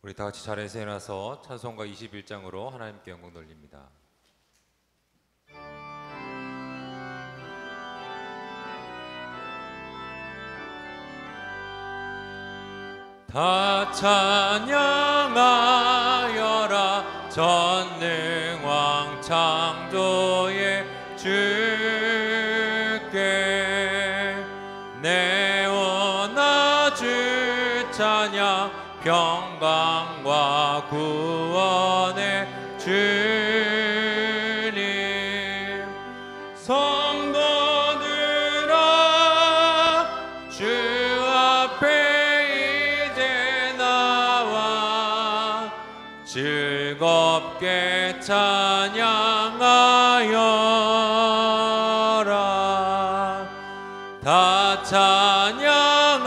우리 다 같이 자리에서 일어나서 찬송가 21장으로 하나님께 영광 돌립니다. 다 찬양하여라 전능왕 창조의 주께 내오나 주 찬양 평강과 구원의 주님 성도들아 주 앞에 이제 나와 즐겁게 찬양하여라 다 찬양하여라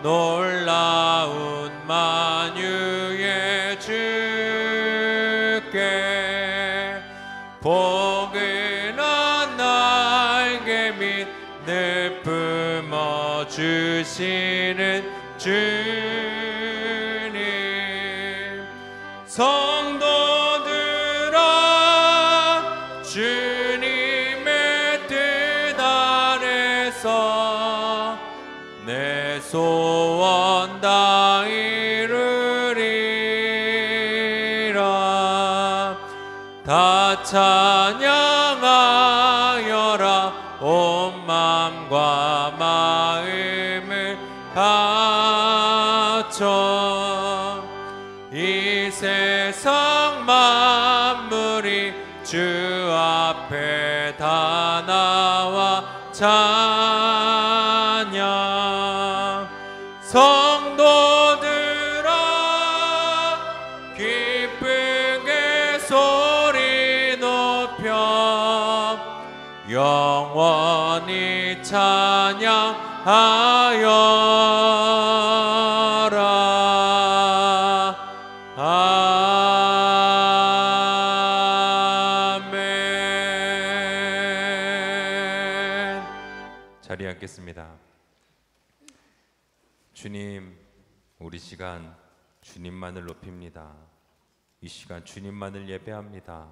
놀라운 만유의 주께 포근한 날개 밑 늘 품어주시는 주님 성도들아 주님의 뜻 아래서 내 소원 다 이루리라 다 찬양하여라 온 마음과 마음을 바쳐 이 세상 만물이 주 앞에 다 나와 찬양 성도들아 기쁘게 소리 높여 영원히 찬양하여라 아멘. 자리에 앉겠습니다. 주님, 우리 시간 주님만을 높입니다. 이 시간 주님만을 예배합니다.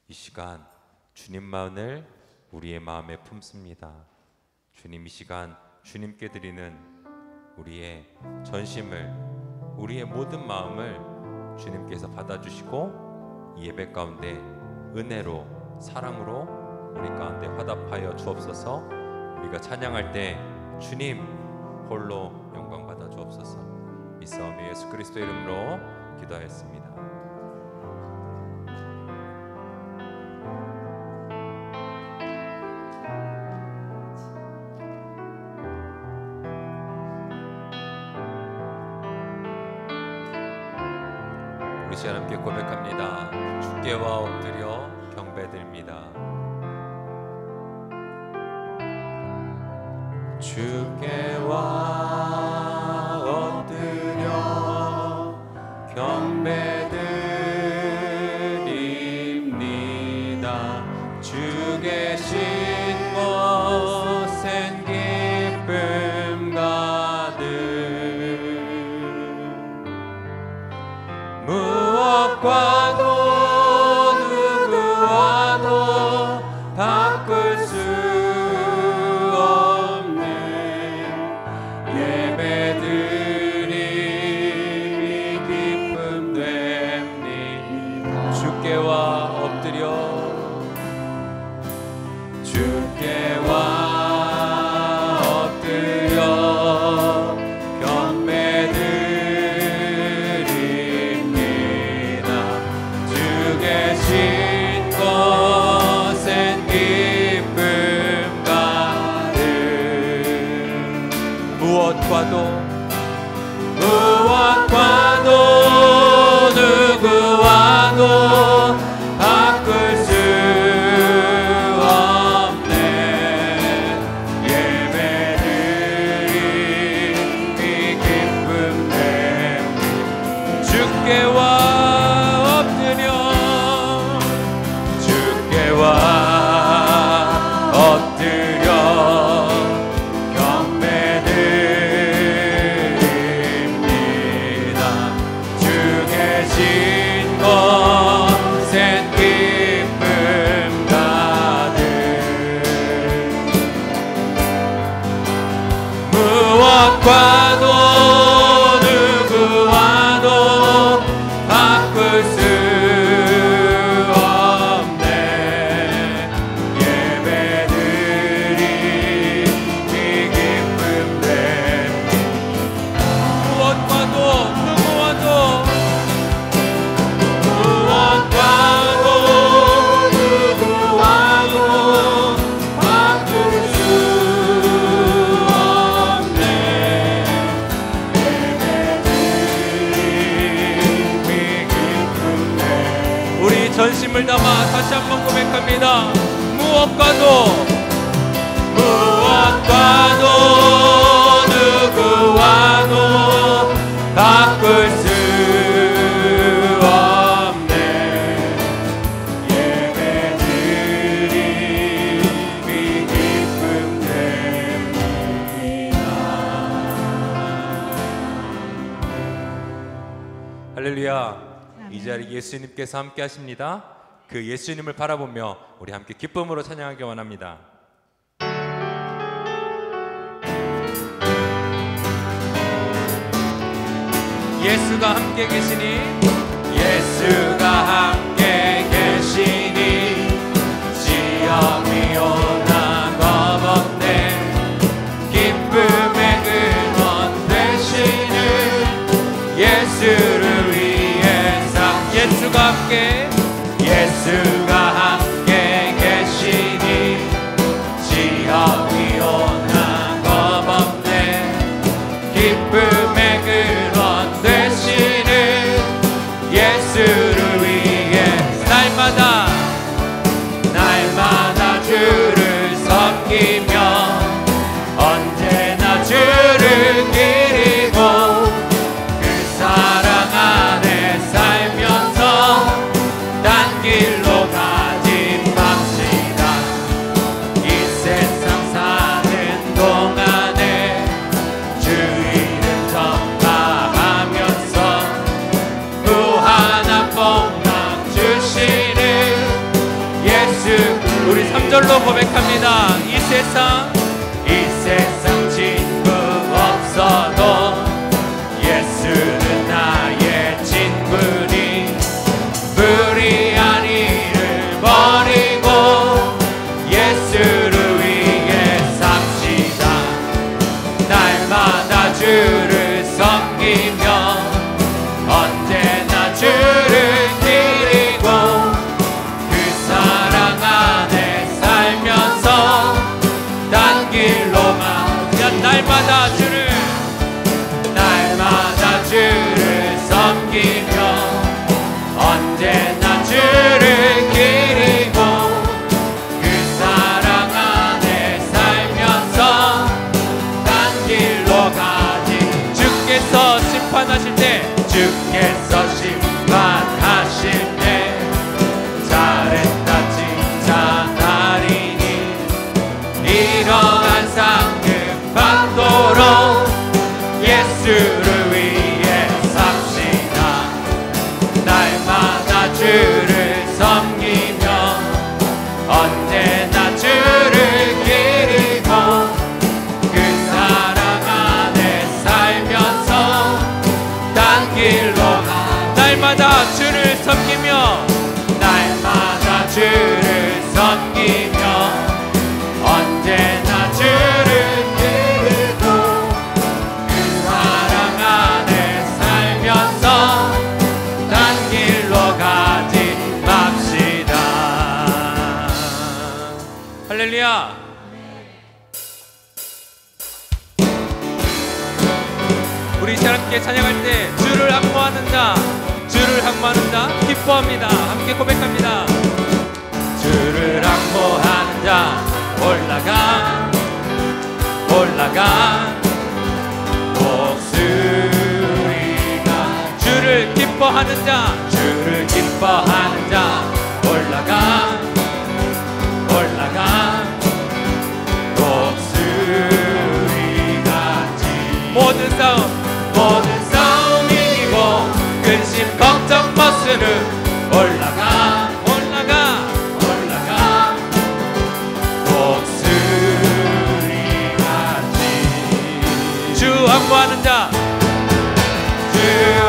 이 시간 주님만을 우리의 마음에 품습니다. 주님, 이 시간 주님께 드리는 우리의 전심을, 우리의 모든 마음을 주님께서 받아주시고 이 예배 가운데 은혜로 사랑으로 우리 가운데 화답하여 주옵소서. 우리가 찬양할 때 주님 홀로 영광 받아 주옵소서. 믿사오며 예수 그리스도 이름으로 기도하였습니다. 우리 시간 함께 고백합니다. 주께와 엎드려 경배드립니다. 주께와 엎드려 경배드립니다. 주 계신 곳엔 기쁨 가득 무엇과도 누구와도 바꿀 수 없는 예배드림이 기쁨 됩니다. 주께와 엎드려 무엇과도 누구와도 바꿀 수 없는 예배드림이 기쁨 됩니다. 주께와 엎드려 경배드립니다. 힘을 담아 다시 한번 고백합니다. 무엇과도 누구와도 바꿀 수 없네. 예배드림이 기쁨 됩니다. 할렐루야. 이 자리 예수님께서 함께 하십니다. 그 예수님을 바라보며 우리 함께 기쁨으로 찬양하기 원합니다. 예수가 함께 계시니 예수가 함께 계시니 시험이 오나 겁없네. 기쁨의 근원 되시는 예수를 위해서 예수가 함께 계시니 시험이 오나 겁없네. 기쁨의 근원 되시는 예수를 위해 날마다 주를 섬기며 언제나 주를 기리고 그 사랑 안에 살면서 딴 길로 가지 맙시다. 이 세상 사는 동안에 주 이름 전파하면서 무한한 복락 주시는 예수. 우리 3절로 고백합니다. 이 세상 친구 없어도 예수는 나의 친구니 불의한 일을 버리고 예수를 위해 삽시다. 날마다 주를 섬기며 언제나 주를 기리고 그 사랑 안에 살면서 딴 길로만 그냥 날마다 주를 섬기며 언제나 주를 기리고 그 사랑 안에 살면서 딴 길로 가지. 주께서 심판하실 때 잘했다 칭찬하리니 이러한 상급 받도록 예수를 위해 삽시다. 날마다 주를 섬기며 언제나 주를 기리고 그 사랑 안에 살면서 딴 길로 날마다 주를 섬기며 언제나 주를 기리고 그 사랑 안에 살면서 딴 길로 가지 맙시다. 할렐루야. 우리 함께 찬양할 때 주를 항모하는 자 기뻐합니다. 함께 고백합니다. 주를 항모하는 자 올라가 목소리가 주를 기뻐하는 자 올라가 목소리같이 모든 싸움 이기고 근심 걱정 벗으는 올라가 목소리같이 주 항모하는 자 늘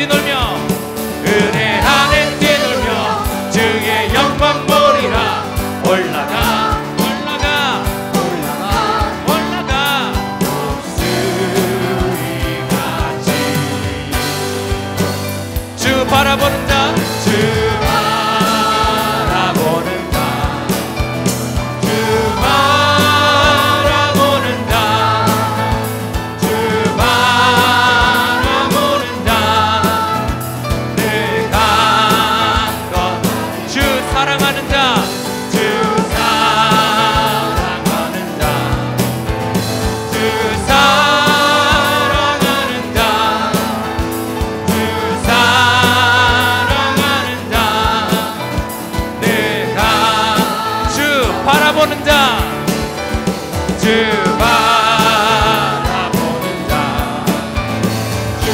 뛰놀며 은혜 안에 뛰놀며 주의 영광 보리라. 올라가 올라가 올라가 올라가 높수리 같이 주 바라보는 자 주 바라보는 자 주 바라보는 자 주 바라보는 자 늘 간 것 주 사랑하는 자 주 사랑하는 자 주 사랑하는 자 주 사랑하는 자 내가 주 바라보는 자 주 바라보는 자 주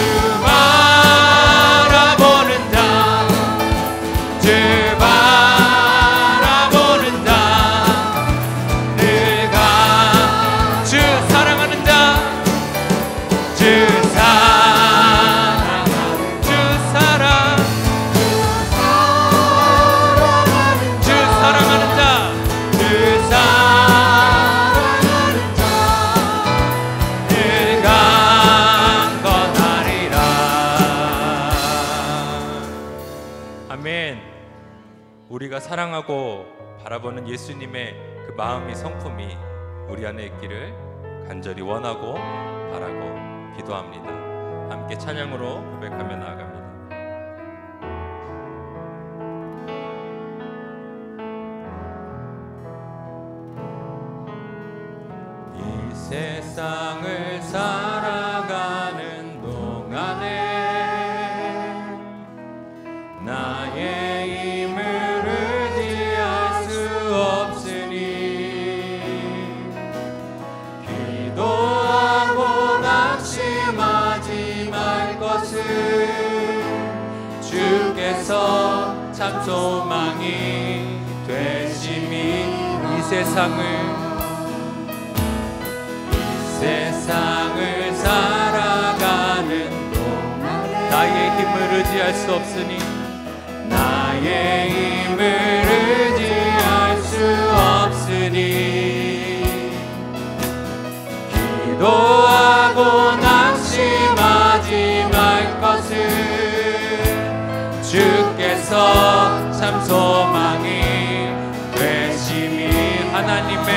바라보는 자 주 바라보는 자 내가 주 사랑하는 자 주 사랑 주 사랑 주 사랑하는 자 주 사랑하는 자 늘 강건하리라. 아멘. 우리가 사랑하고 바라보는 예수님의 그 마음의 성품이 우리 안에 있기를 간절히 원하고 바라고 기도합니다. 함께 찬양으로 고백하며 나아갑니다. 이 세상을 살아가는 동안에 나의 힘을 의지할 수 없으니 기도하고 낙심하지 말 것을 주께서 참 소망이 되심이 이 세상을 살아가는 동안에 나의 힘을 의지할 수 없으니 나의 힘을 의지할 수 없으니 기도하고 낙심하지 말 것을 주께서 참 소망이 되심이 하나님의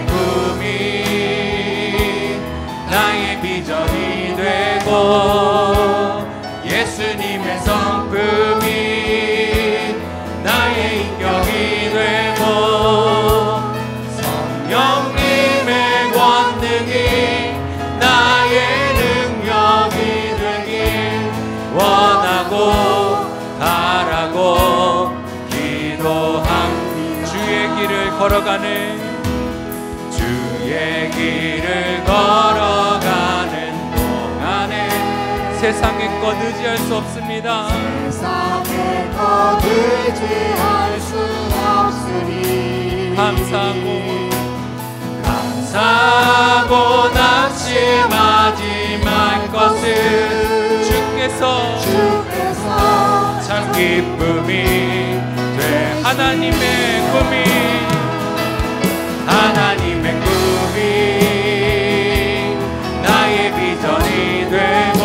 꿈이 나의 비전이 되고 예수님의 성품이 나의 인격이 되고 성령님의 권능이 나의 능력이 되길 원하고 바라고 기도함. 주의 길을 걸어가는 동안에 세상의 것 의지할 수 없습니다. 세상의 것 의지할 수 없으니 감사하고 낙심하지 말 것을 주께서 참 기쁨이 돼 하나님의 꿈이 나의 비전이 되고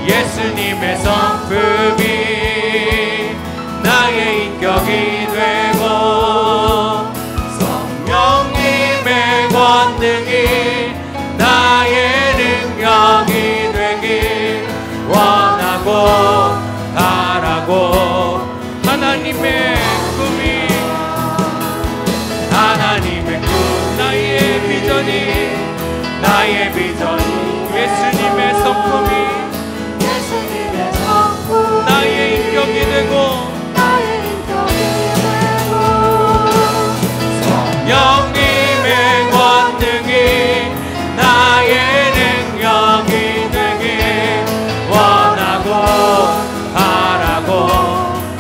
예수님의 성품이 나의 인격이 되고 성령님의 권능이 나의 능력이 되길 원하고 바라고 하나님의 꿈 나의 비전이 예수님의 성품이 나의 인격이 되고 성령님의 권능이 나의 능력이 되길 원하고 바라고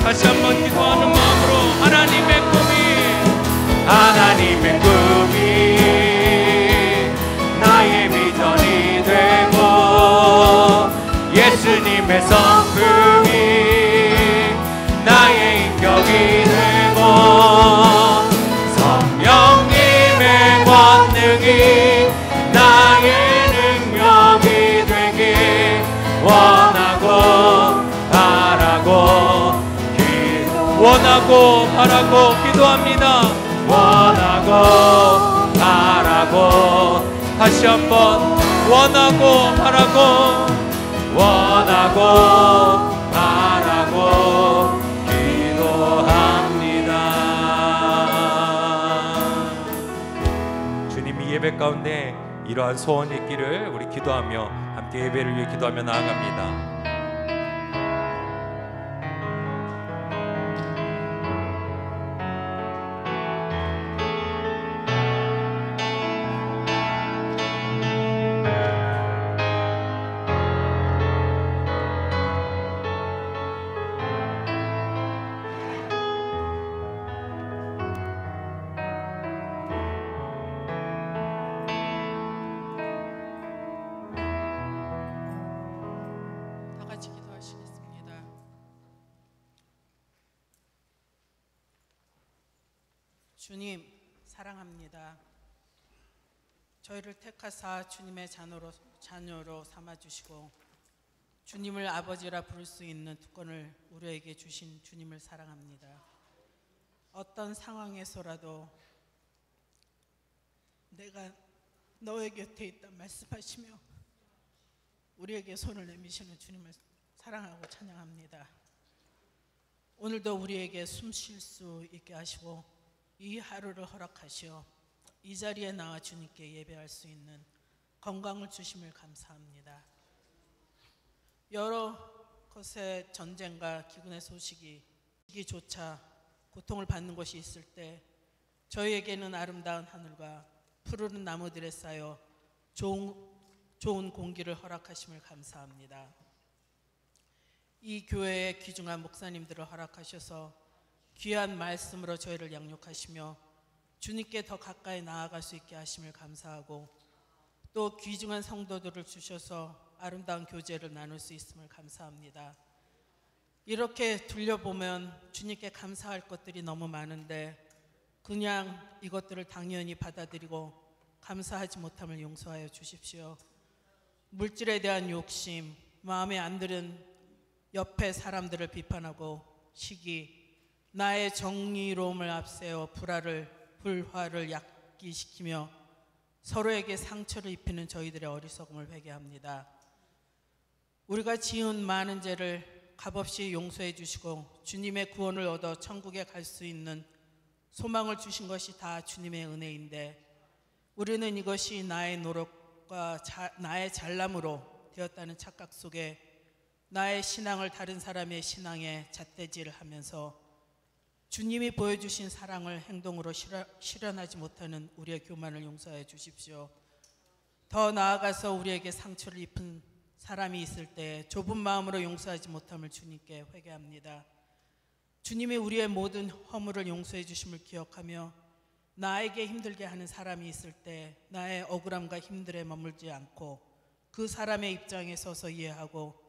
다시 한번 기도하는 마음으로 하나님의 꿈이 나의 비전 원하고 바라고 기도합니다. 원하고 바라고 다시 한번 원하고 바라고 기도합니다. 주님, 이 예배 가운데 이러한 소원이 있기를 우리 기도하며 함께 예배를 위해 기도하며 나아갑니다. 주님 사랑합니다. 저희를 택하사 주님의 자녀로 삼아주시고 주님을 아버지라 부를 수 있는 특권을 우리에게 주신 주님을 사랑합니다. 어떤 상황에서라도 내가 너의 곁에 있다 말씀하시며 우리에게 손을 내미시는 주님을 사랑하고 찬양합니다. 오늘도 우리에게 숨 쉴 수 있게 하시고 이 하루를 허락하시어 이 자리에 나와 주님께 예배할 수 있는 건강을 주심을 감사합니다. 여러 곳의 전쟁과 기근의 소식조차 고통을 받는 것이 있을 때 저희에게는 아름다운 하늘과 푸르른 나무들에 쌓여 좋은 공기를 허락하심을 감사합니다. 이 교회의 귀중한 목사님들을 허락하셔서 귀한 말씀으로 저희를 양육하시며 주님께 더 가까이 나아갈 수 있게 하심을 감사하고 또 귀중한 성도들을 주셔서 아름다운 교제를 나눌 수 있음을 감사합니다. 이렇게 둘러보면 주님께 감사할 것들이 너무 많은데 그냥 이것들을 당연히 받아들이고 감사하지 못함을 용서하여 주십시오. 물질에 대한 욕심, 마음에 안 드는 옆에 사람들을 비판하고 시기, 나의 정의로움을 앞세워 불화를 야기시키며 서로에게 상처를 입히는 저희들의 어리석음을 회개합니다. 우리가 지은 많은 죄를 값없이 용서해 주시고 주님의 구원을 얻어 천국에 갈 수 있는 소망을 주신 것이 다 주님의 은혜인데 우리는 이것이 나의 노력과 나의 잘남으로 되었다는 착각 속에 나의 신앙을 다른 사람의 신앙에 잣대질을 하면서 주님이 보여주신 사랑을 행동으로 실현하지 못하는 우리의 교만을 용서해 주십시오. 더 나아가서 우리에게 상처를 입힌 사람이 있을 때 좁은 마음으로 용서하지 못함을 주님께 회개합니다. 주님이 우리의 모든 허물을 용서해 주심을 기억하며 나에게 힘들게 하는 사람이 있을 때 나의 억울함과 힘들에 머물지 않고 그 사람의 입장에 서서 이해하고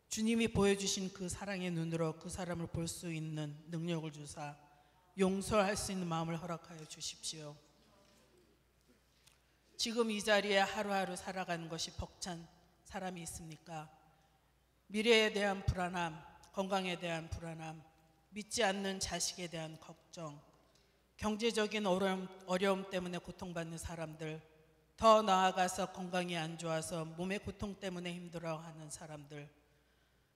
주님이 보여주신 그 사랑의 눈으로 그 사람을 볼 수 있는 능력을 주사 용서할 수 있는 마음을 허락하여 주십시오. 지금 이 자리에 하루하루 살아가는 것이 벅찬 사람이 있습니까? 미래에 대한 불안함, 건강에 대한 불안함, 믿지 않는 자식에 대한 걱정, 경제적인 어려움 때문에 고통받는 사람들, 더 나아가서 건강이 안 좋아서 몸의 고통 때문에 힘들어하는 사람들,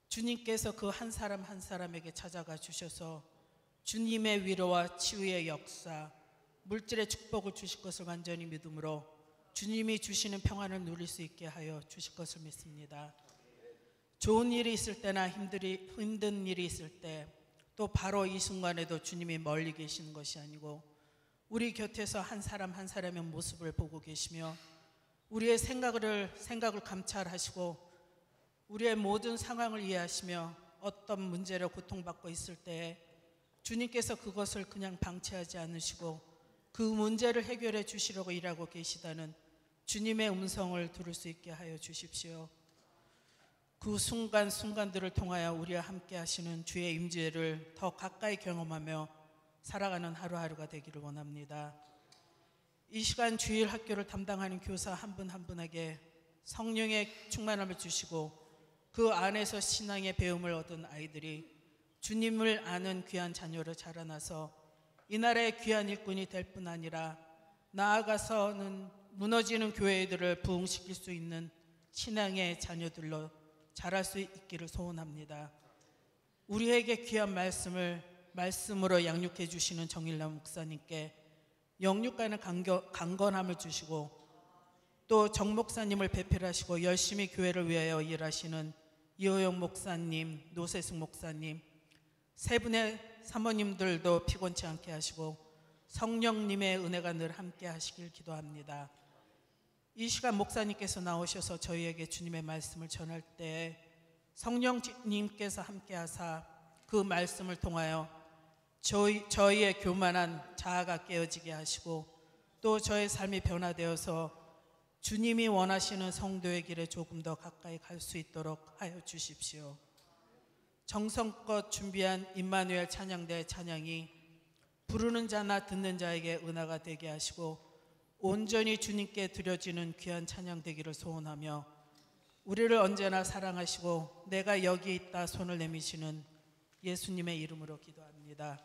주님께서 그 한 사람 한 사람에게 찾아가 주셔서 주님의 위로와 치유의 역사, 물질의 축복을 주실 것을 완전히 믿음으로 주님이 주시는 평안을 누릴 수 있게 하여 주실 것을 믿습니다. 좋은 일이 있을 때나 힘든 일이 있을 때 또 바로 이 순간에도 주님이 멀리 계시는 것이 아니고 우리 곁에서 한 사람 한 사람의 모습을 보고 계시며 우리의 생각을 감찰하시고 우리의 모든 상황을 이해하시며 어떤 문제로 고통받고 있을 때 주님께서 그것을 그냥 방치하지 않으시고 그 문제를 해결해 주시려고 일하고 계시다는 주님의 음성을 들을 수 있게 하여 주십시오. 그 순간순간들을 통하여 우리와 함께 하시는 주의 임재를 더 가까이 경험하며 살아가는 하루하루가 되기를 원합니다. 이 시간 주일 학교를 담당하는 교사 한 분 한 분에게 성령의 충만함을 주시고 그 안에서 신앙의 배움을 얻은 아이들이 주님을 아는 귀한 자녀로 자라나서 이 나라의 귀한 일꾼이 될 뿐 아니라 나아가서는 무너지는 교회들을 부흥시킬 수 있는 신앙의 자녀들로 자랄 수 있기를 소원합니다. 우리에게 귀한 말씀으로 양육해 주시는 정일남 목사님께 영육간의 강건함을 주시고, 또 정 목사님을 배필하시고 열심히 교회를 위하여 일하시는 이호영 목사님, 노세승 목사님, 세 분의 사모님들도 피곤치 않게 하시고 성령님의 은혜가 늘 함께 하시길 기도합니다. 이 시간 목사님께서 나오셔서 저희에게 주님의 말씀을 전할 때 성령님께서 함께 하사 그 말씀을 통하여 저희의 교만한 자아가 깨어지게 하시고, 또 저의 삶이 변화되어서 주님이 원하시는 성도의 길에 조금 더 가까이 갈 수 있도록 하여 주십시오. 정성껏 준비한 임마누엘 찬양대 찬양이 부르는 자나 듣는 자에게 은혜가 되게 하시고 온전히 주님께 드려지는 귀한 찬양 되기를 소원하며, 우리를 언제나 사랑하시고 내가 여기 있다 손을 내미시는 예수님의 이름으로 기도합니다.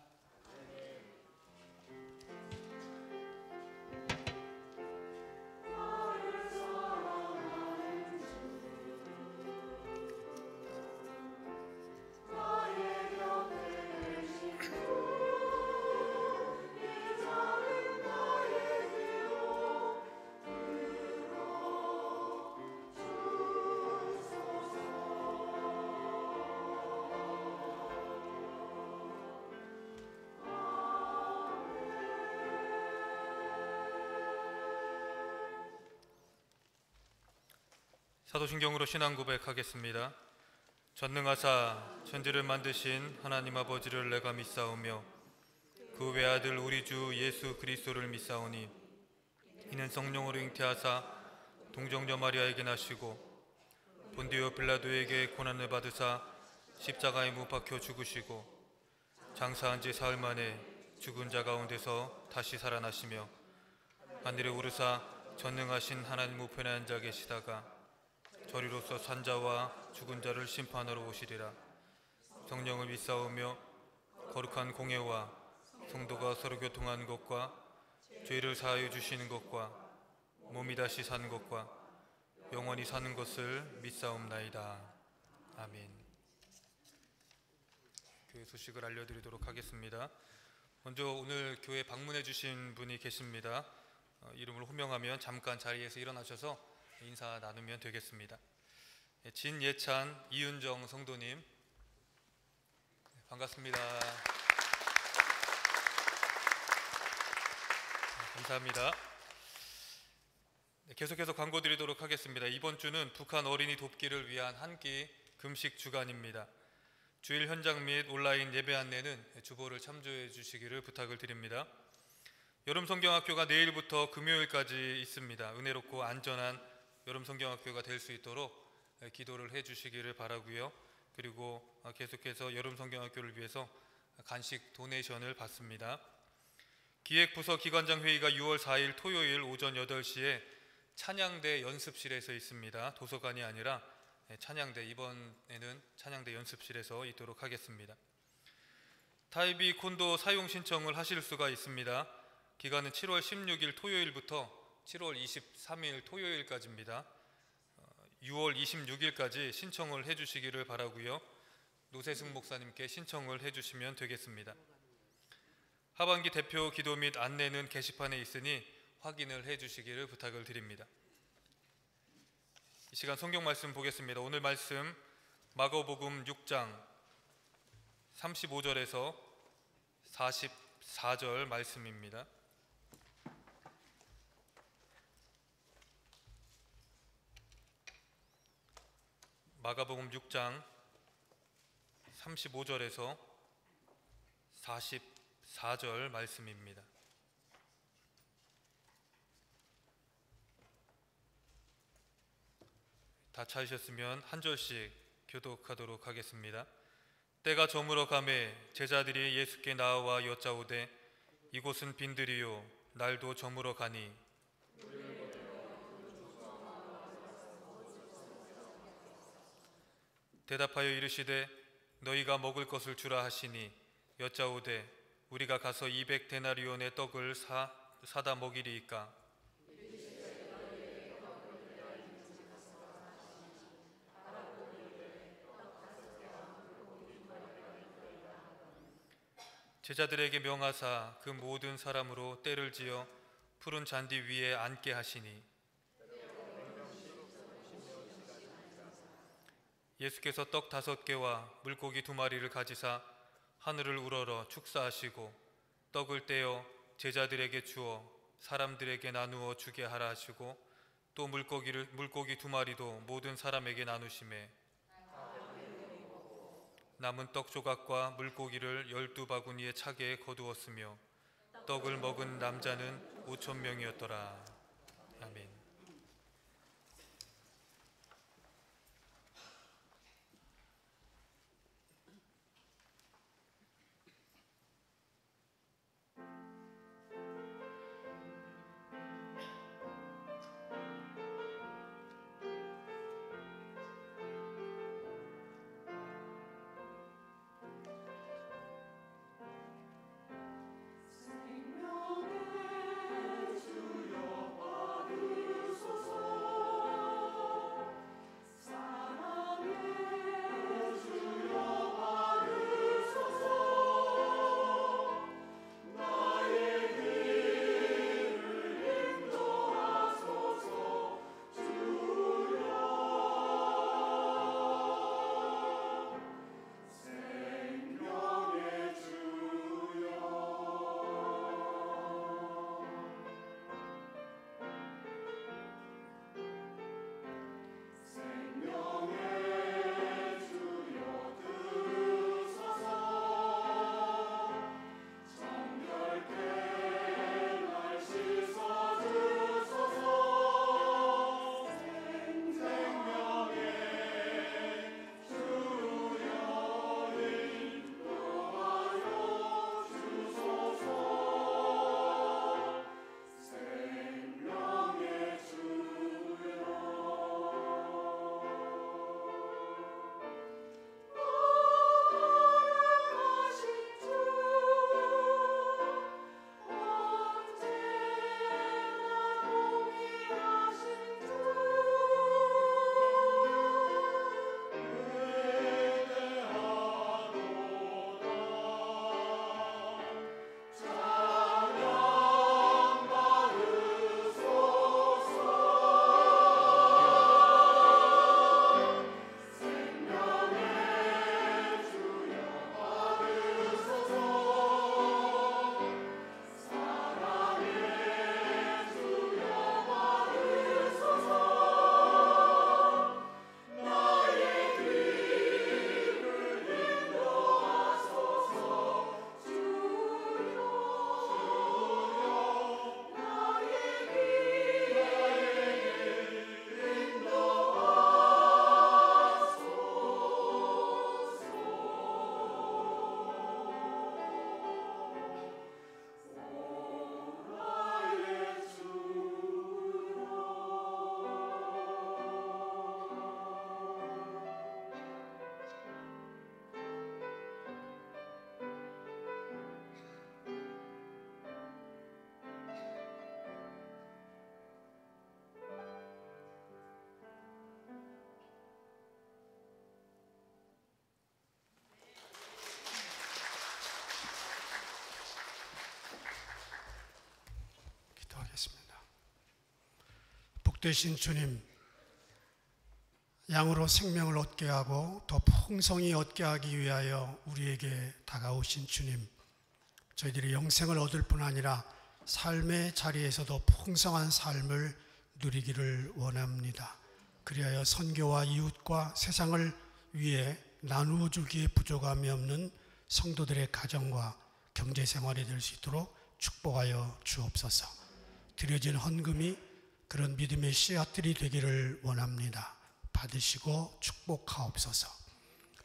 사도신경으로 신앙 고백하겠습니다. 전능하사 천지를 만드신 하나님 아버지를 내가 믿사오며 그 외아들 우리 주 예수 그리스도를 믿사오니 이는 성령으로 잉태하사 동정녀 마리아에게 나시고 본디오 빌라도에게 고난을 받으사 십자가에 못 박혀 죽으시고 장사한 지 사흘 만에 죽은 자 가운데서 다시 살아나시며 하늘에 오르사 전능하신 하나님 우편에 앉아 계시다가 저리로서 산자와 죽은 자를 심판하러 오시리라. 성령을 믿사오며 거룩한 공예와 성도가 서로 교통하는 것과 죄를 사하여 주시는 것과 몸이 다시 사는 것과 영원히 사는 것을 믿사옵나이다. 아멘. 교회 소식을 알려드리도록 하겠습니다. 먼저 오늘 교회 방문해 주신 분이 계십니다. 이름을 호명하면 잠깐 자리에서 일어나셔서 인사 나누면 되겠습니다. 진예찬, 이윤정 성도님 반갑습니다. 감사합니다. 계속해서 광고 드리도록 하겠습니다. 이번 주는 북한 어린이 돕기를 위한 한 끼 금식 주간입니다. 주일 현장 및 온라인 예배 안내는 주보를 참조해 주시기를 부탁을 드립니다. 여름성경학교가 내일부터 금요일까지 있습니다. 은혜롭고 안전한 여름성경학교가 될 수 있도록 기도를 해 주시기를 바라고요. 그리고 계속해서 여름성경학교를 위해서 간식 도네이션을 받습니다. 기획부서 기관장 회의가 6월 4일 토요일 오전 8시에 찬양대 연습실에서 있습니다. 도서관이 아니라 찬양대, 이번에는 찬양대 연습실에서 있도록 하겠습니다. 타이비 콘도 사용 신청을 하실 수가 있습니다. 기간은 7월 16일 토요일부터 7월 23일 토요일까지입니다. 6월 26일까지 신청을 해주시기를 바라고요. 노세승 목사님께 신청을 해주시면 되겠습니다. 하반기 대표 기도 및 안내는 게시판에 있으니 확인을 해주시기를 부탁을 드립니다. 이 시간 성경 말씀 보겠습니다. 오늘 말씀 마가복음 6장 35절에서 44절 말씀입니다. 마가복음 6장 35절에서 44절 말씀입니다. 다 찾으셨으면 한 절씩 교독하도록 하겠습니다. 때가 저물어 가매 제자들이 예수께 나와 여짜오되 이곳은 빈들이요 날도 저물어 가니 대답하여 이르시되 너희가 먹을 것을 주라 하시니 여짜오되 우리가 가서 200데나리온의 떡을 사다 먹이리이까. 제자들에게 명하사 그 모든 사람으로 때를 지어 푸른 잔디 위에 앉게 하시니 예수께서 떡 5개와 물고기 2마리를 가지사 하늘을 우러러 축사하시고 떡을 떼어 제자들에게 주어 사람들에게 나누어 주게 하라 하시고 또 물고기 2마리도 모든 사람에게 나누시매 남은 떡 조각과 물고기를 12바구니에 차게 거두었으며 떡을 먹은 남자는 5,000명이었더라. 아멘. 복되신 주님, 양으로 생명을 얻게 하고 더 풍성히 얻게 하기 위하여 우리에게 다가오신 주님, 저희들이 영생을 얻을 뿐 아니라 삶의 자리에서도 풍성한 삶을 누리기를 원합니다. 그리하여 선교와 이웃과 세상을 위해 나누어 주기에 부족함이 없는 성도들의 가정과 경제 생활이 될 수 있도록 축복하여 주옵소서. 드려진 헌금이 그런 믿음의 씨앗들이 되기를 원합니다. 받으시고 축복하옵소서.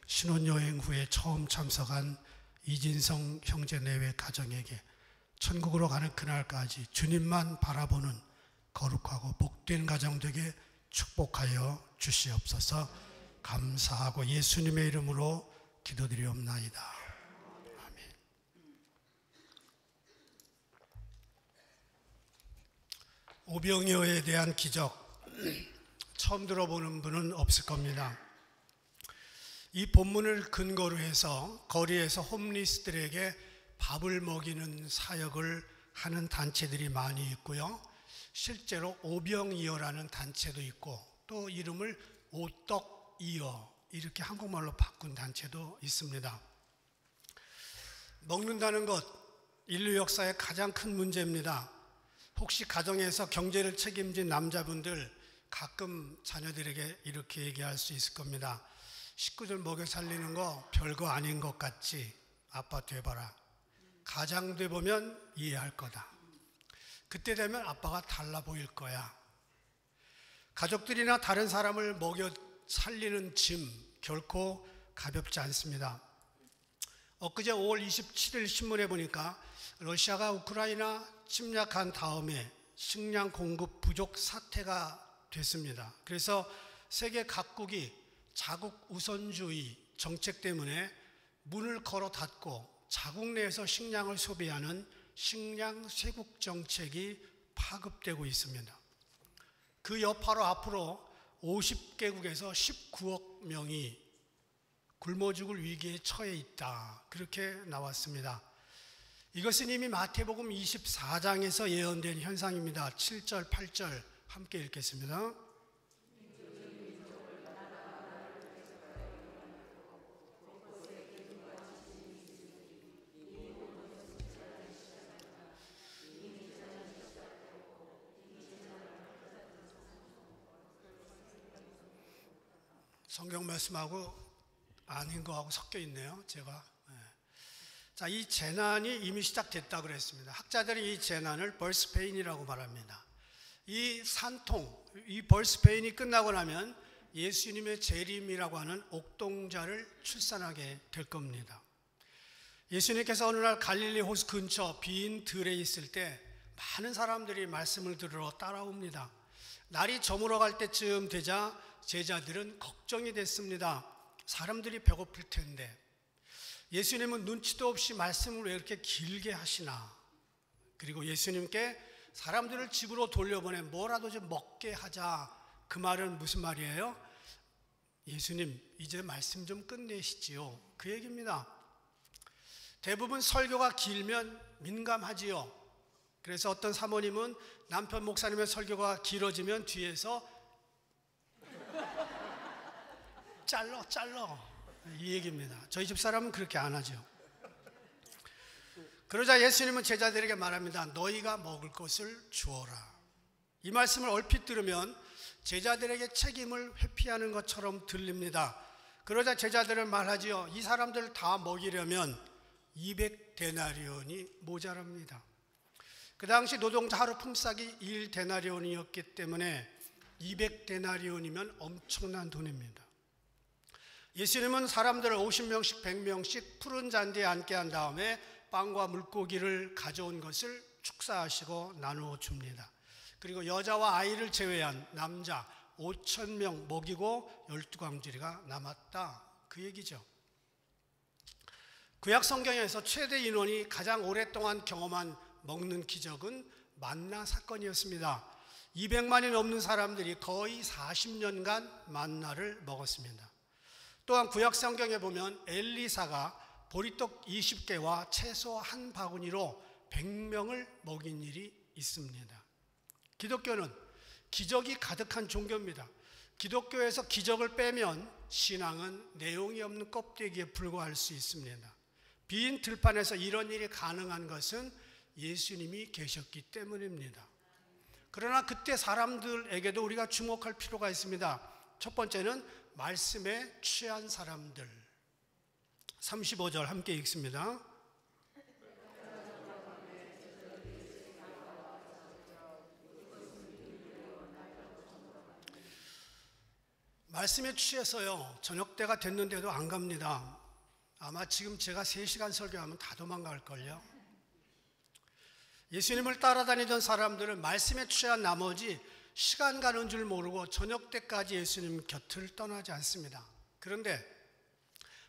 신혼여행 후에 처음 참석한 이진성 형제 내외 가정에게 천국으로 가는 그날까지 주님만 바라보는 거룩하고 복된 가정 되게 축복하여 주시옵소서. 감사하고 예수님의 이름으로 기도드리옵나이다. 아멘. 오병이어에 대한 기적 처음 들어보는 분은 없을 겁니다. 이 본문을 근거로 해서 거리에서 홈리스들에게 밥을 먹이는 사역을 하는 단체들이 많이 있고요. 실제로 오병이어라는 단체도 있고 또 이름을 오떡이어 이렇게 한국말로 바꾼 단체도 있습니다. 먹는다는 것, 인류 역사의 가장 큰 문제입니다. 혹시 가정에서 경제를 책임진 남자분들 가끔 자녀들에게 이렇게 얘기할 수 있을 겁니다. 식구들 먹여 살리는 거 별거 아닌 것 같지? 아빠 돼봐라. 가장 돼보면 이해할 거다. 그때 되면 아빠가 달라 보일 거야. 가족들이나 다른 사람을 먹여 살리는 짐 결코 가볍지 않습니다. 엊그제 5월 27일 신문에 보니까 러시아가 우크라이나 침략한 다음에 식량 공급 부족 사태가 됐습니다. 그래서 세계 각국이 자국 우선주의 정책 때문에 문을 걸어 닫고 자국 내에서 식량을 소비하는 식량 쇄국 정책이 파급되고 있습니다. 그 여파로 앞으로 50개국에서 19억 명이 굶어 죽을 위기에 처해 있다. 그렇게 나왔습니다. 이것은 이미 마태복음 24장에서 예언된 현상입니다. 7절, 8절 함께 읽겠습니다. 성경 말씀하고 아닌 거하고 섞여 있네요. 제가. 자, 이 재난이 이미 시작됐다 그랬습니다. 학자들이 이 재난을 벌스페인이라고 말합니다. 이 산통, 이 벌스페인이 끝나고 나면 예수님의 재림이라고 하는 옥동자를 출산하게 될 겁니다. 예수님께서 어느 날 갈릴리 호수 근처 빈 들에 있을 때 많은 사람들이 말씀을 들으러 따라옵니다. 날이 저물어 갈 때쯤 되자 제자들은 걱정이 됐습니다. 사람들이 배고플 텐데 예수님은 눈치도 없이 말씀을 왜 이렇게 길게 하시나. 그리고 예수님께 사람들을 집으로 돌려보내 뭐라도 좀 먹게 하자. 그 말은 무슨 말이에요? 예수님 이제 말씀 좀 끝내시지요. 그 얘기입니다. 대부분 설교가 길면 민감하지요. 그래서 어떤 사모님은 남편 목사님의 설교가 길어지면 뒤에서 잘러 이 얘기입니다. 저희 집 사람은 그렇게 안 하죠. 그러자 예수님은 제자들에게 말합니다. 너희가 먹을 것을 주어라. 이 말씀을 얼핏 들으면 제자들에게 책임을 회피하는 것처럼 들립니다. 그러자 제자들은 말하지요. 이 사람들을 다 먹이려면 200데나리온이 모자랍니다. 그 당시 노동자 하루 품삯이 1데나리온이었기 때문에 200데나리온이면 엄청난 돈입니다. 예수님은 사람들을 50명씩 100명씩 푸른 잔디에 앉게 한 다음에 빵과 물고기를 가져온 것을 축사하시고 나누어 줍니다. 그리고 여자와 아이를 제외한 남자 5,000명 먹이고 12광주리가 남았다. 그 얘기죠. 구약 성경에서 최대 인원이 가장 오랫동안 경험한 먹는 기적은 만나 사건이었습니다. 200만이 넘는 사람들이 거의 40년간 만나를 먹었습니다. 또한 구약 성경에 보면 엘리사가 보리떡 20개와 채소 한 바구니로 100명을 먹인 일이 있습니다. 기독교는 기적이 가득한 종교입니다. 기독교에서 기적을 빼면 신앙은 내용이 없는 껍데기에 불과할 수 있습니다. 빈 들판에서 이런 일이 가능한 것은 예수님이 계셨기 때문입니다. 그러나 그때 사람들에게도 우리가 주목할 필요가 있습니다. 첫 번째는 말씀에 취한 사람들. 35절 함께 읽습니다. 말씀에 취해서요, 저녁 때가 됐는데도 안 갑니다. 아마 지금 제가 3시간 설교하면 다 도망갈걸요. 예수님을 따라다니던 사람들은 말씀에 취한 나머지 시간 가는 줄 모르고 저녁 때까지 예수님 곁을 떠나지 않습니다. 그런데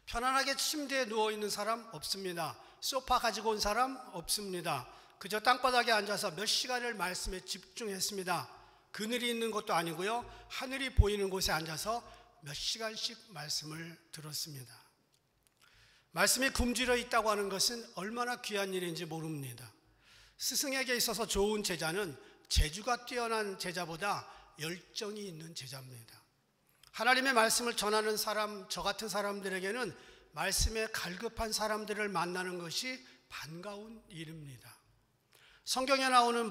편안하게 침대에 누워있는 사람 없습니다. 소파 가지고 온 사람 없습니다. 그저 땅바닥에 앉아서 몇 시간을 말씀에 집중했습니다. 그늘이 있는 것도 아니고요, 하늘이 보이는 곳에 앉아서 몇 시간씩 말씀을 들었습니다. 말씀이 굶주려 있다고 하는 것은 얼마나 귀한 일인지 모릅니다. 스승에게 있어서 좋은 제자는 재주가 뛰어난 제자보다 열정이 있는 제자입니다. 하나님의 말씀을 전하는 사람, 저 같은 사람들에게는 말씀에 갈급한 사람들을 만나는 것이 반가운 일입니다. 성경에 나오는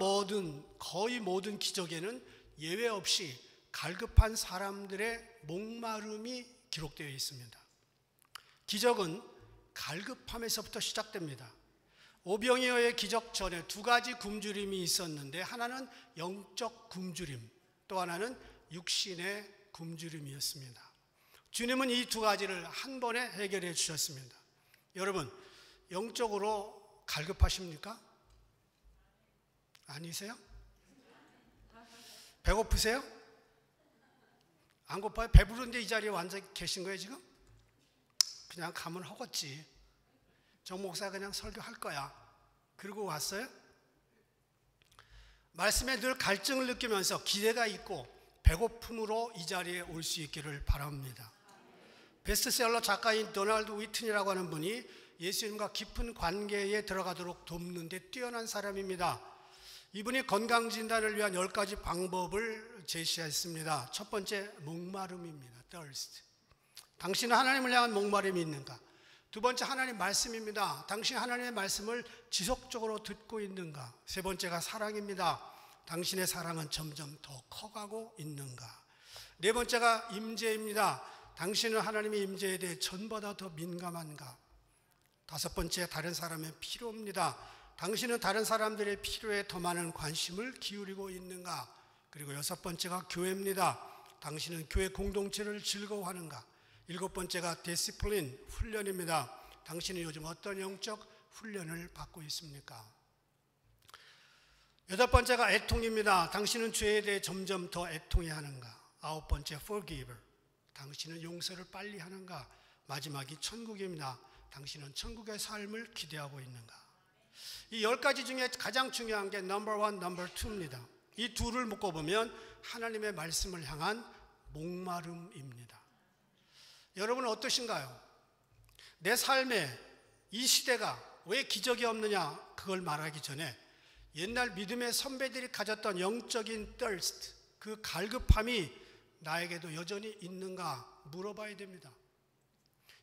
거의 모든 기적에는 예외 없이 갈급한 사람들의 목마름이 기록되어 있습니다. 기적은 갈급함에서부터 시작됩니다. 오병이어의 기적 전에 두 가지 굶주림이 있었는데, 하나는 영적 굶주림, 또 하나는 육신의 굶주림이었습니다. 주님은 이 두 가지를 한 번에 해결해 주셨습니다. 여러분, 영적으로 갈급하십니까? 아니세요? 배고프세요? 안 고파요? 배부른데 이 자리에 완전히 계신 거예요 지금? 그냥 가면 허겄지. 정 목사 그냥 설교할 거야. 그러고 왔어요? 말씀에 늘 갈증을 느끼면서 기대가 있고 배고픔으로 이 자리에 올 수 있기를 바랍니다. 베스트셀러 작가인 도널드 위튼이라고 하는 분이 예수님과 깊은 관계에 들어가도록 돕는 데 뛰어난 사람입니다. 이분이 건강진단을 위한 10가지 방법을 제시했습니다. 첫 번째, 목마름입니다. thirst. 당신은 하나님을 향한 목마름이 있는가? 두 번째, 하나님 말씀입니다. 당신 하나님의 말씀을 지속적으로 듣고 있는가? 세 번째가 사랑입니다. 당신의 사랑은 점점 더 커가고 있는가? 네 번째가 임재입니다. 당신은 하나님의 임재에 대해 전보다 더 민감한가? 다섯 번째, 다른 사람의 필요입니다. 당신은 다른 사람들의 필요에 더 많은 관심을 기울이고 있는가? 그리고 여섯 번째가 교회입니다. 당신은 교회 공동체를 즐거워하는가? 일곱 번째가 디시플린, 훈련입니다. 당신은 요즘 어떤 영적 훈련을 받고 있습니까? 여덟 번째가 애통입니다. 당신은 죄에 대해 점점 더 애통해야 하는가? 아홉 번째, forgiver. 당신은 용서를 빨리 하는가? 마지막이 천국입니다. 당신은 천국의 삶을 기대하고 있는가? 이 10가지 중에 가장 중요한 게 넘버 1, 넘버 2입니다. 이 둘을 묶어보면 하나님의 말씀을 향한 목마름입니다. 여러분은 어떠신가요? 내 삶에 이 시대가 왜 기적이 없느냐, 그걸 말하기 전에 옛날 믿음의 선배들이 가졌던 영적인 thirst, 그 갈급함이 나에게도 여전히 있는가 물어봐야 됩니다.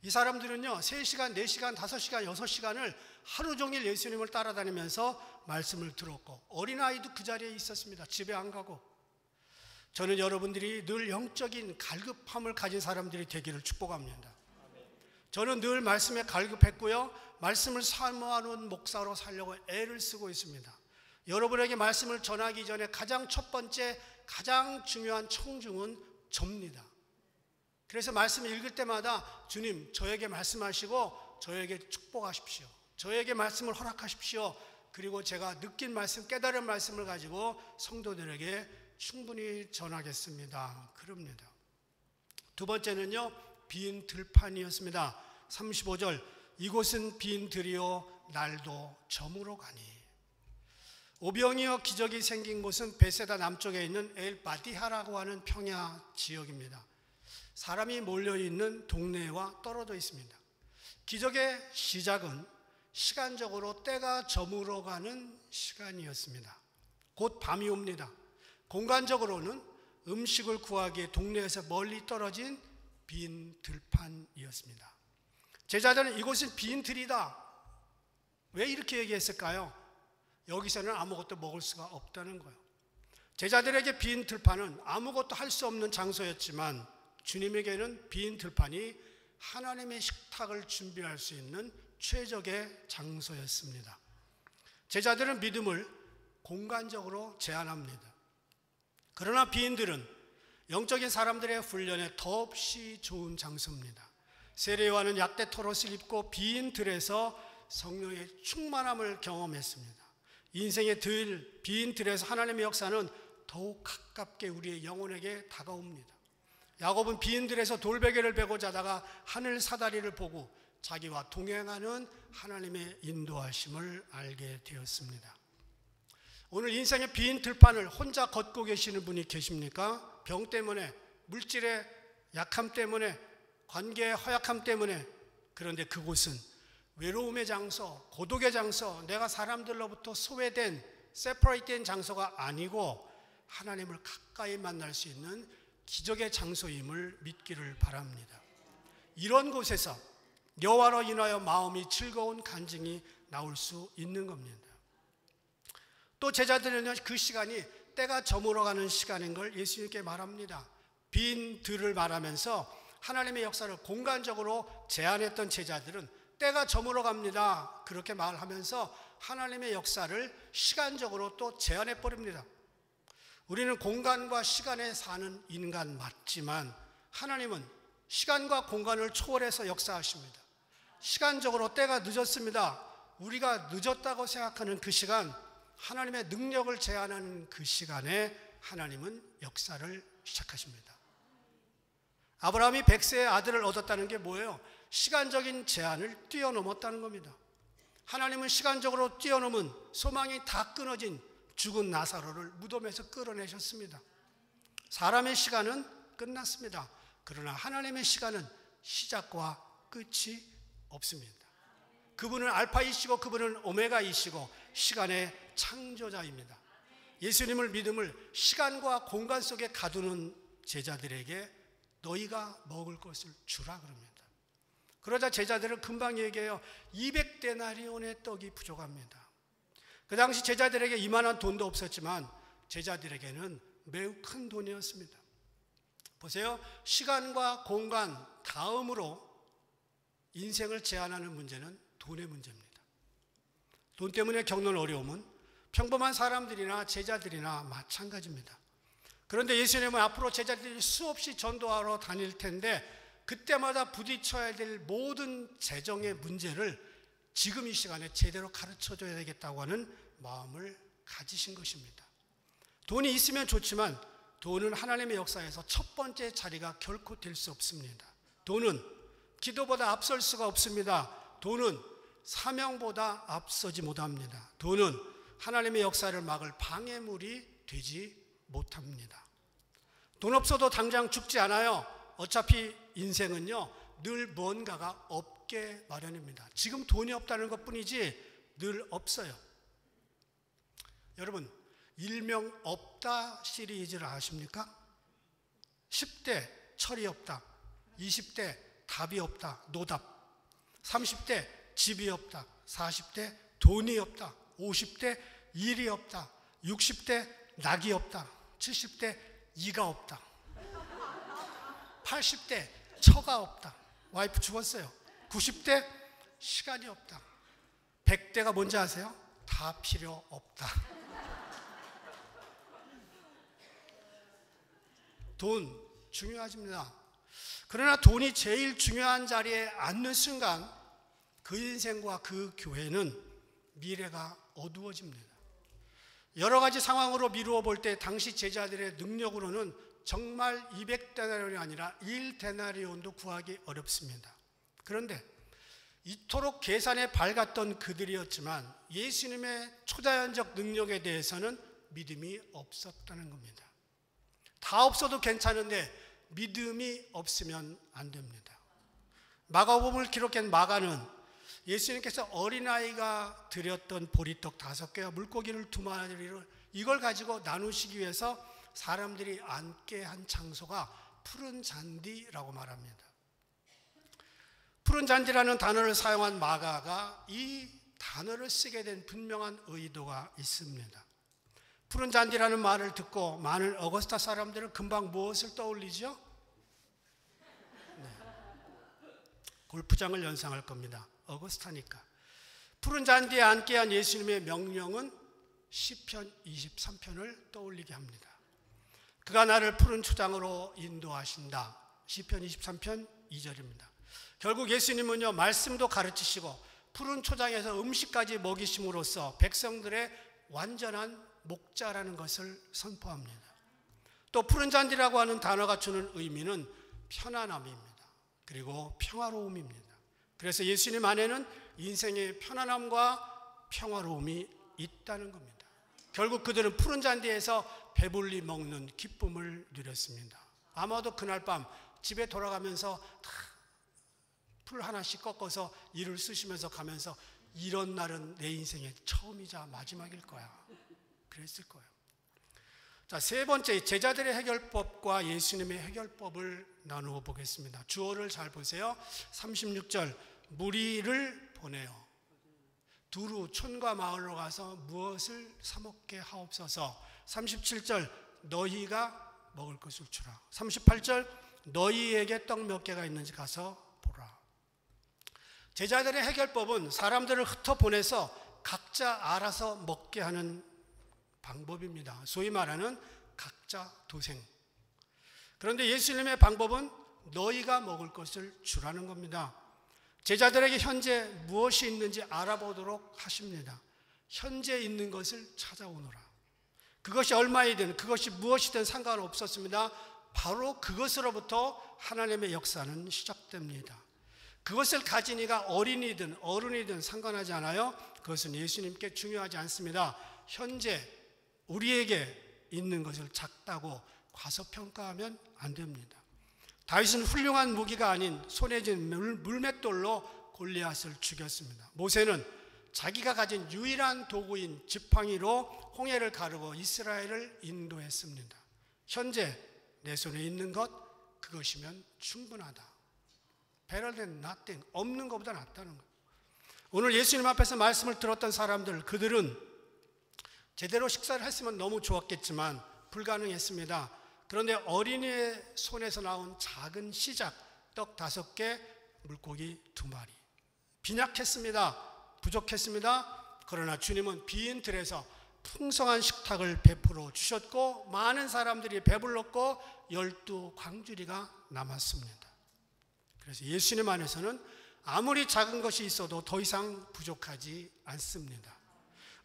이 사람들은요, 3시간, 4시간, 5시간, 6시간을 하루 종일 예수님을 따라다니면서 말씀을 들었고, 어린아이도 그 자리에 있었습니다. 집에 안 가고. 저는 여러분들이 늘 영적인 갈급함을 가진 사람들이 되기를 축복합니다. 저는 늘 말씀에 갈급했고요, 말씀을 사모하는 목사로 살려고 애를 쓰고 있습니다. 여러분에게 말씀을 전하기 전에 가장 첫 번째, 가장 중요한 청중은 접니다. 그래서 말씀을 읽을 때마다 주님, 저에게 말씀하시고 저에게 축복하십시오. 저에게 말씀을 허락하십시오. 그리고 제가 느낀 말씀, 깨달은 말씀을 가지고 성도들에게 충분히 전하겠습니다. 그럽니다. 두 번째는요, 빈 들판이었습니다. 35절, 이곳은 빈 들이요 날도 저물어 가니. 오병이어 기적이 생긴 곳은 베세다 남쪽에 있는 엘바디하라고 하는 평야 지역입니다. 사람이 몰려있는 동네와 떨어져 있습니다. 기적의 시작은 시간적으로 때가 저물어가는 시간이었습니다. 곧 밤이 옵니다. 공간적으로는 음식을 구하기에 동네에서 멀리 떨어진 빈 들판이었습니다. 제자들은 이곳은 빈 들이다. 왜 이렇게 얘기했을까요? 여기서는 아무것도 먹을 수가 없다는 거예요. 제자들에게 빈 들판은 아무것도 할 수 없는 장소였지만 주님에게는 빈 들판이 하나님의 식탁을 준비할 수 있는 최적의 장소였습니다. 제자들은 믿음을 공간적으로 제한합니다. 그러나 빈들은 영적인 사람들의 훈련에 더없이 좋은 장소입니다. 세례요한은 약대 토롯을 입고 빈 들에서 성령의 충만함을 경험했습니다. 인생의 빈 들에서 하나님의 역사는 더욱 가깝게 우리의 영혼에게 다가옵니다. 야곱은 비인들에서 돌베개를 베고 자다가 하늘 사다리를 보고 자기와 동행하는 하나님의 인도하심을 알게 되었습니다. 오늘 인생의 빈 들판을 혼자 걷고 계시는 분이 계십니까? 병 때문에, 물질의 약함 때문에, 관계의 허약함 때문에. 그런데 그곳은 외로움의 장소, 고독의 장소, 내가 사람들로부터 소외된, 세퍼레이트된 장소가 아니고 하나님을 가까이 만날 수 있는 기적의 장소임을 믿기를 바랍니다. 이런 곳에서 여호와로 인하여 마음이 즐거운 간증이 나올 수 있는 겁니다. 또 제자들은 그 시간이 때가 저물어가는 시간인 걸 예수님께 말합니다. 빈 들을 말하면서 하나님의 역사를 공간적으로 제안했던 제자들은 때가 저물어갑니다, 그렇게 말하면서 하나님의 역사를 시간적으로 또 제안해버립니다. 우리는 공간과 시간에 사는 인간 맞지만 하나님은 시간과 공간을 초월해서 역사하십니다. 시간적으로 때가 늦었습니다. 우리가 늦었다고 생각하는 그 시간, 하나님의 능력을 제안하는 그 시간에 하나님은 역사를 시작하십니다. 아브라함이 100세의 아들을 얻었다는 게 뭐예요? 시간적인 제한을 뛰어넘었다는 겁니다. 하나님은 시간적으로 뛰어넘은, 소망이 다 끊어진 죽은 나사로를 무덤에서 끌어내셨습니다. 사람의 시간은 끝났습니다. 그러나 하나님의 시간은 시작과 끝이 없습니다. 그분은 알파이시고 그분은 오메가이시고 시간의 창조자입니다. 예수님을 믿음을 시간과 공간 속에 가두는 제자들에게 너희가 먹을 것을 주라 그럽니다. 그러자 제자들은 금방 얘기해요. 200데나리온의 떡이 부족합니다. 그 당시 제자들에게 이만한 돈도 없었지만 제자들에게는 매우 큰 돈이었습니다. 보세요. 시간과 공간 다음으로 인생을 제한하는 문제는 돈의 문제입니다. 돈 때문에 겪는 어려움은 평범한 사람들이나 제자들이나 마찬가지입니다. 그런데 예수님은 앞으로 제자들이 수없이 전도하러 다닐 텐데 그때마다 부딪혀야 될 모든 재정의 문제를 지금 이 시간에 제대로 가르쳐줘야 되겠다고 하는 마음을 가지신 것입니다. 돈이 있으면 좋지만 돈은 하나님의 역사에서 첫 번째 자리가 결코 될 수 없습니다. 돈은 기도보다 앞설 수가 없습니다. 돈은 사명보다 앞서지 못합니다. 돈은 하나님의 역사를 막을 방해물이 되지 못합니다. 돈 없어도 당장 죽지 않아요. 어차피 인생은요 늘 뭔가가 없게 마련입니다. 지금 돈이 없다는 것뿐이지 늘 없어요. 여러분, 일명 없다 시리즈를 아십니까? 10대 철이 없다, 20대 답이 없다, 노답, 30대 집이 없다, 40대 돈이 없다, 50대 일이 없다, 60대 낙이 없다, 70대 이가 없다, 80대 처가 없다, 와이프 죽었어요, 90대 시간이 없다, 100대가 뭔지 아세요? 다 필요 없다. 돈 중요하십니다. 그러나 돈이 제일 중요한 자리에 앉는 순간 그 인생과 그 교회는 미래가 어두워집니다. 여러 가지 상황으로 미루어 볼 때 당시 제자들의 능력으로는 정말 200데나리온이 아니라 1데나리온도 구하기 어렵습니다. 그런데 이토록 계산에 밝았던 그들이었지만 예수님의 초자연적 능력에 대해서는 믿음이 없었다는 겁니다. 다 없어도 괜찮은데 믿음이 없으면 안 됩니다. 마가복음을 기록한 마가는 예수님께서 어린아이가 드렸던 보리떡 5개와 물고기를 2마리를 이걸 가지고 나누시기 위해서 사람들이 앉게 한 장소가 푸른 잔디라고 말합니다. 푸른 잔디라는 단어를 사용한 마가가 이 단어를 쓰게 된 분명한 의도가 있습니다. 푸른 잔디라는 말을 듣고 많은 어거스타 사람들은 금방 무엇을 떠올리죠? 네. 골프장을 연상할 겁니다. 어거스타니까. 푸른 잔디에 앉게 한 예수님의 명령은 시편 23편을 떠올리게 합니다. 그가 나를 푸른 초장으로 인도하신다. 시편 23편 2절입니다. 결국 예수님은요 말씀도 가르치시고 푸른 초장에서 음식까지 먹이심으로써 백성들의 완전한 목자라는 것을 선포합니다. 또 푸른 잔디라고 하는 단어가 주는 의미는 편안함입니다. 그리고 평화로움입니다. 그래서 예수님 안에는 인생의 편안함과 평화로움이 있다는 겁니다. 결국 그들은 푸른 잔디에서 배불리 먹는 기쁨을 누렸습니다. 아마도 그날 밤 집에 돌아가면서 다 풀 하나씩 꺾어서 이를 쓰시면서 가면서 이런 날은 내 인생의 처음이자 마지막일 거야. 그랬을 거예요. 자, 세 번째, 제자들의 해결법과 예수님의 해결법을 나누어 보겠습니다. 주어를 잘 보세요. 36절, 무리를 보내요. 두루 촌과 마을로 가서 무엇을 사 먹게 하옵소서. 37절, 너희가 먹을 것을 주라. 38절, 너희에게 떡 몇 개가 있는지 가서 보라. 제자들의 해결법은 사람들을 흩어보내서 각자 알아서 먹게 하는 방법입니다. 소위 말하는 각자 도생. 그런데 예수님의 방법은 너희가 먹을 것을 주라는 겁니다. 제자들에게 현재 무엇이 있는지 알아보도록 하십니다. 현재 있는 것을 찾아오너라. 그것이 얼마이든 그것이 무엇이든 상관없었습니다. 바로 그것으로부터 하나님의 역사는 시작됩니다. 그것을 가진 이가 어린이든 어른이든 상관하지 않아요. 그것은 예수님께 중요하지 않습니다. 현재 우리에게 있는 것을 작다고 과소평가하면 안 됩니다. 다윗은 훌륭한 무기가 아닌 손에 쥔 물맷돌로 골리앗을 죽였습니다. 모세는 자기가 가진 유일한 도구인 지팡이로 홍해를 가르고 이스라엘을 인도했습니다. 현재 내 손에 있는 것, 그것이면 충분하다. Better than nothing. 없는 것보다 낫다는 거예요. 오늘 예수님 앞에서 말씀을 들었던 사람들, 그들은 제대로 식사를 했으면 너무 좋았겠지만 불가능했습니다. 그런데 어린이의 손에서 나온 작은 시작, 떡 5개, 물고기 2마리. 빈약했습니다. 부족했습니다. 그러나 주님은 빈 틀에서 풍성한 식탁을 베풀어 주셨고 많은 사람들이 배불렀고 12광주리가 남았습니다. 그래서 예수님 안에서는 아무리 작은 것이 있어도 더 이상 부족하지 않습니다.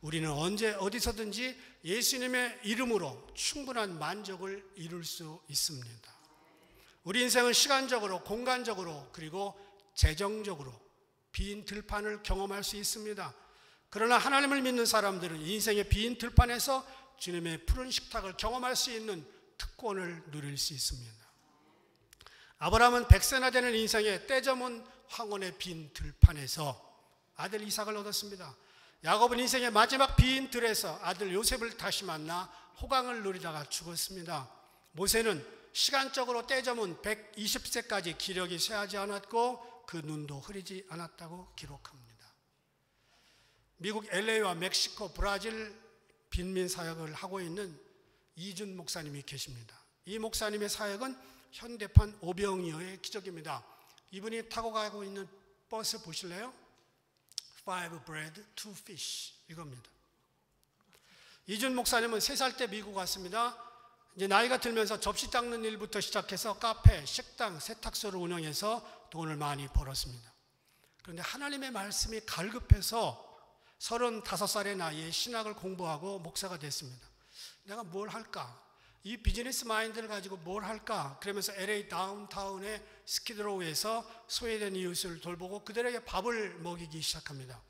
우리는 언제 어디서든지 예수님의 이름으로 충분한 만족을 이룰 수 있습니다. 우리 인생은 시간적으로, 공간적으로, 그리고 재정적으로 빈 들판을 경험할 수 있습니다. 그러나 하나님을 믿는 사람들은 인생의 빈 들판에서 주님의 푸른 식탁을 경험할 수 있는 특권을 누릴 수 있습니다. 아브라함은 100세나 되는 인생의 때저문 황혼의 빈 들판에서 아들 이삭을 얻었습니다. 야곱은 인생의 마지막 빈 들에서 아들 요셉을 다시 만나 호강을 누리다가 죽었습니다. 모세는 시간적으로 때저문 120세까지 기력이 쇠하지 않았고 그 눈도 흐리지 않았다고 기록합니다. 미국 LA와 멕시코, 브라질 빈민 사역을 하고 있는 이준 목사님이 계십니다. 이 목사님의 사역은 현대판 오병이어의 기적입니다. 이분이 타고 가고 있는 버스 보실래요? 5 bread, 2 fish 이겁니다. 이준 목사님은 3살 때 미국 왔습니다. 이제 나이가 들면서 접시 닦는 일부터 시작해서 카페, 식당, 세탁소를 운영해서 돈을 많이 벌었습니다. 그런데 하나님의 말씀이 갈급해서 35살의 나이에 신학을 공부하고 목사가 됐습니다. 내가 뭘 할까? 이 비즈니스 마인드를 가지고 뭘 할까? 그러면서 LA 다운타운의 스키드로우에서 소외된 이웃을 돌보고 그들에게 밥을 먹이기 시작합니다.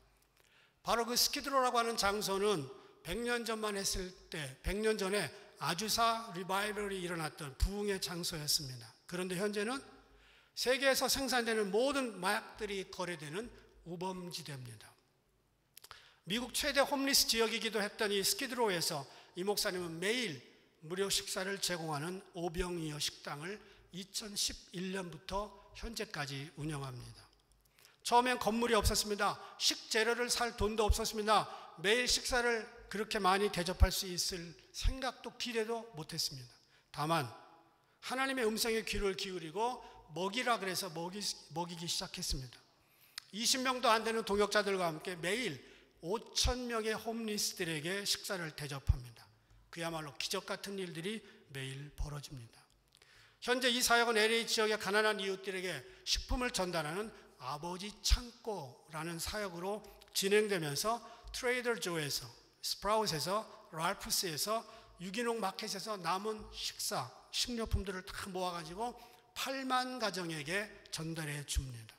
바로 그 스키드로우라고 하는 장소는 100년 전만 했을 때, 100년 전에 아주사 리바이벌이 일어났던 부흥의 장소였습니다. 그런데 현재는 세계에서 생산되는 모든 마약들이 거래되는 우범지대입니다. 미국 최대 홈리스 지역이기도 했던 이 스키드로우에서 이 목사님은 매일 무료 식사를 제공하는 오병이어 식당을 2011년부터 현재까지 운영합니다. 처음엔 건물이 없었습니다. 식재료를 살 돈도 없었습니다. 매일 식사를 그렇게 많이 대접할 수 있을 생각도 기대도 못했습니다. 다만 하나님의 음성에 귀를 기울이고 먹이라 그래서 먹이기 시작했습니다. 20명도 안 되는 동역자들과 함께 매일 5,000명의 홈리스들에게 식사를 대접합니다. 그야말로 기적 같은 일들이 매일 벌어집니다. 현재 이 사역은 LA 지역의 가난한 이웃들에게 식품을 전달하는 아버지 창고라는 사역으로 진행되면서 트레이더 조에서 스프라웃에서, 랄프스에서, 유기농 마켓에서 남은 식료품들을 다 모아가지고 8만 가정에게 전달해 줍니다.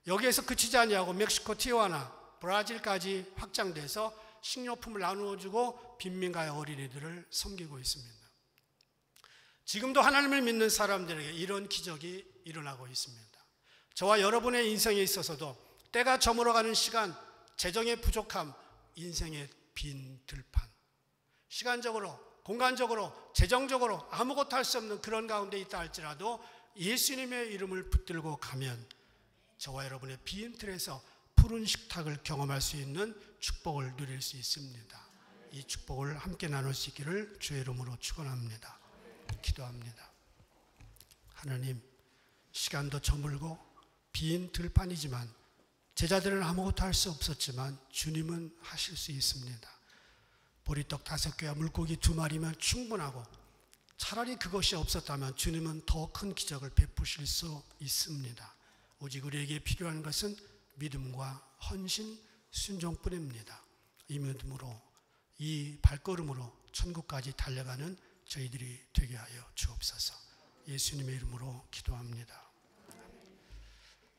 여기에서 그치지 아니하고 멕시코 티juana, 브라질까지 확장돼서 식료품을 나누어주고 빈민가의 어린이들을 섬기고 있습니다. 지금도 하나님을 믿는 사람들에게 이런 기적이 일어나고 있습니다. 저와 여러분의 인생에 있어서도 때가 저물어가는 시간, 재정의 부족함, 인생의 빈 들판, 시간적으로, 공간적으로, 재정적으로 아무것도 할 수 없는 그런 가운데 있다 할지라도 예수님의 이름을 붙들고 가면 저와 여러분의 빈 틀에서 푸른 식탁을 경험할 수 있는 축복을 누릴 수 있습니다. 이 축복을 함께 나눌 수 있기를 주의 이름으로 축원합니다. 기도합니다. 하나님, 시간도 저물고 빈 들판이지만 제자들은 아무것도 할 수 없었지만 주님은 하실 수 있습니다. 보리떡 5개와 물고기 2마리면 충분하고 차라리 그것이 없었다면 주님은 더 큰 기적을 베푸실 수 있습니다. 오직 우리에게 필요한 것은 믿음과 헌신, 순종뿐입니다. 이 믿음으로, 이 발걸음으로 천국까지 달려가는 저희들이 되게 하여 주옵소서. 예수님의 이름으로 기도합니다.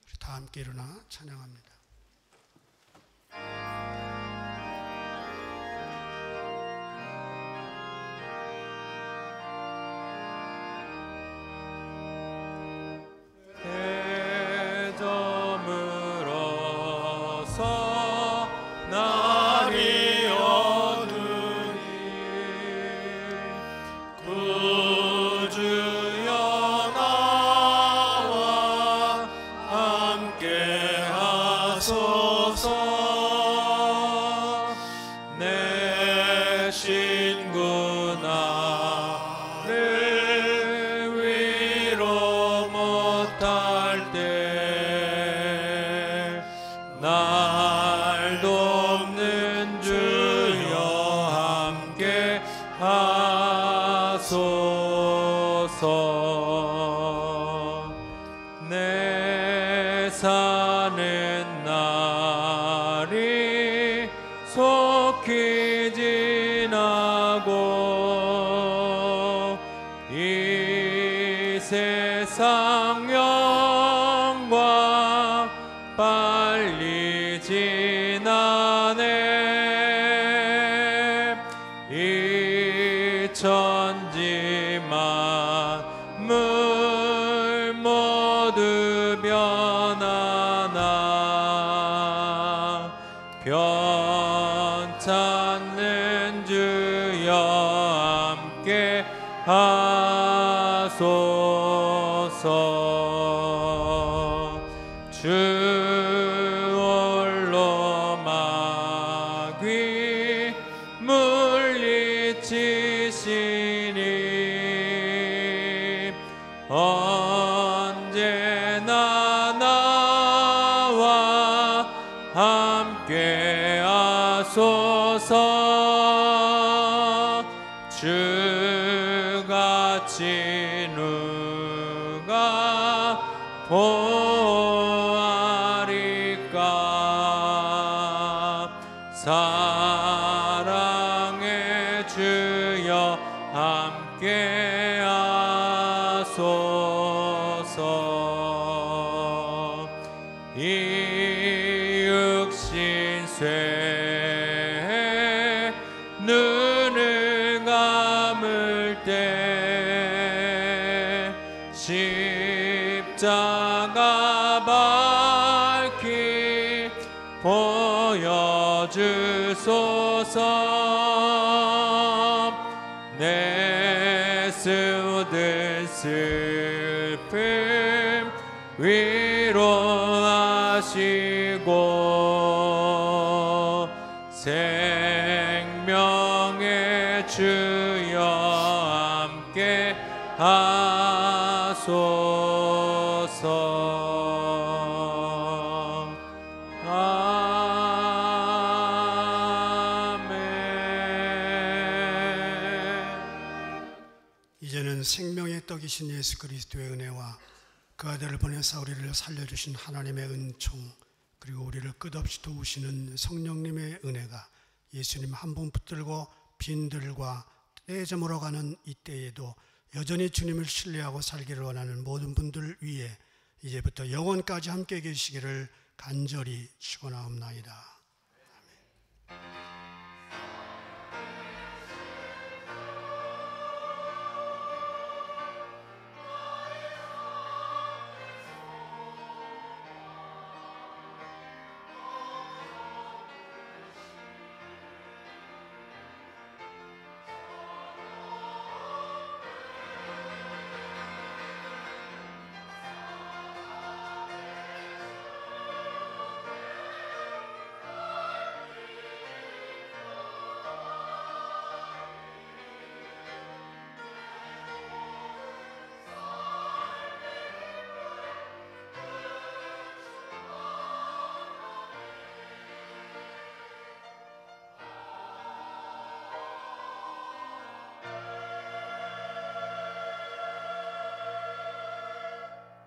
우리 다 함께 일어나 찬양합니다. 저물어서 날이 어두니 구주여 나와 함께 하소서. 내 신구 나를 위로 못할 때 날 돕는 주여 함께 하소서. 내 사는 날이 속히 지나고 이 세상 영광 빨리 지나네. 이 천지 만물 모두 변하나 변찮는 주여 함께 하소서. 주 홀로 마귀 물리치시니 언제나 나와 함께 하소서. 주같이 누가 보아리까. 사랑의 주여 함께 하소서. 이 육신 쇠 눈을 감을 때 십자가 밝히 보여주소서. 내 수든 슬픔 위로하시고 생명의 주여 함께 하소서. 이제는 생명의 떡이신 예수 그리스도의 은혜와 그 아들을 보내사 우리를 살려주신 하나님의 은총, 그리고 우리를 끝없이 도우시는 성령님의 은혜가 예수님 한 분 붙들고 빈들과 떼저물어 가는 이때에도 여전히 주님을 신뢰하고 살기를 원하는 모든 분들 위해 이제부터 영원까지 함께 계시기를 간절히 축원하옵나이다.